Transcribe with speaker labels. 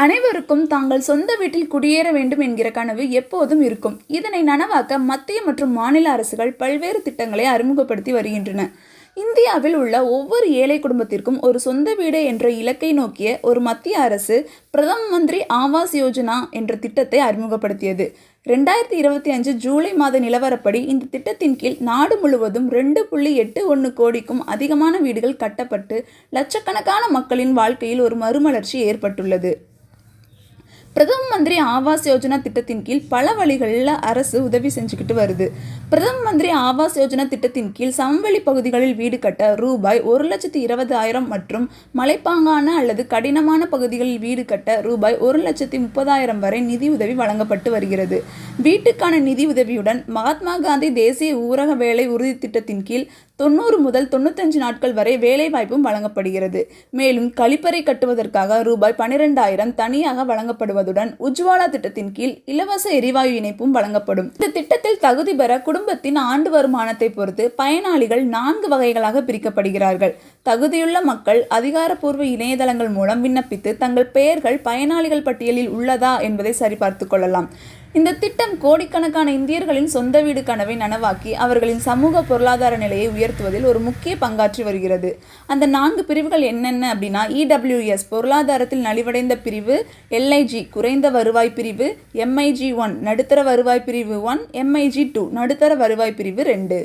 Speaker 1: அனைவருக்கும் தாங்கள் சொந்த வீட்டில் குடியேற வேண்டும் என்கிற கனவு எப்போதும் இருக்கும். இதனை நனவாக்க மத்திய மற்றும் மாநில அரசுகள் பல்வேறு திட்டங்களை அறிமுகப்படுத்தி வருகின்றன. இந்தியாவில் உள்ள ஒவ்வொரு ஏழை குடும்பத்திற்கும் ஒரு சொந்த வீடு என்ற இலக்கை நோக்கிய ஒரு மத்திய அரசு பிரதம மந்திரி ஆவாஸ் யோஜனா என்ற திட்டத்தை அறிமுகப்படுத்தியது. 2025 ஜூலை மாத நிலவரப்படி இந்த திட்டத்தின் கீழ் நாடு முழுவதும் 2.81 கோடிக்கும் அதிகமான வீடுகள் கட்டப்பட்டு லட்சக்கணக்கான மக்களின் வாழ்க்கையில் ஒரு மறுமலர்ச்சி ஏற்பட்டுள்ளது. பிரதம மந்திரி ஆவாஸ் யோஜனா திட்டத்தின் கீழ் பல வழிகளில் அரசு உதவி செஞ்சுக்கிட்டு வருது. பிரதம மந்திரி ஆவாஸ் யோஜனா திட்டத்தின் கீழ் சமவெளி பகுதிகளில் வீடு கட்ட ரூபாய் 1,20,000 மற்றும் மலைப்பாங்கான அல்லது கடினமான பகுதிகளில் வீடு கட்ட ரூபாய் 1,30,000 வரை நிதி உதவி வழங்கப்பட்டு வருகிறது. வீட்டுக்கான நிதி உதவியுடன் மகாத்மா காந்தி தேசிய ஊரக வேலை உறுதி திட்டத்தின் கீழ் 90 முதல் 95 நாட்கள் வரை வேலைவாய்ப்பும் வழங்கப்படுகிறது. மேலும் கழிப்பறை கட்டுவதற்காக ரூபாய் 12,000 தனியாக வழங்கப்படுவதுடன் உஜ்வாலா திட்டத்தின் கீழ் இலவச எரிவாயு இணைப்பும் வழங்கப்படும். இந்த திட்டத்தில் தகுதி பெற குடும்பத்தின் ஆண்டு வருமானத்தை பொறுத்து பயனாளிகள் 4 வகைகளாக பிரிக்கப்படுகிறார்கள். தகுதியுள்ள மக்கள் அதிகாரப்பூர்வ இணையதளங்கள் மூலம் விண்ணப்பித்து தங்கள் பெயர்கள் பயனாளிகள் பட்டியலில் உள்ளதா என்பதை சரிபார்த்து கொள்ளலாம். இந்த திட்டம் கோடிக்கணக்கான இந்தியர்களின் சொந்த வீடு கனவை நனவாக்கி அவர்களின் சமூக பொருளாதார நிலையை உயர்த்துவதில் ஒரு முக்கிய பங்காற்றி வருகிறது. அந்த 4 பிரிவுகள் என்னென்ன அப்படின்னா, EWS பொருளாதாரத்தில் நலிவடைந்த பிரிவு, LIG குறைந்த வருவாய் பிரிவு, MIG 1 நடுத்தர வருவாய் பிரிவு 1, MIG 2 நடுத்தர வருவாய் பிரிவு 2.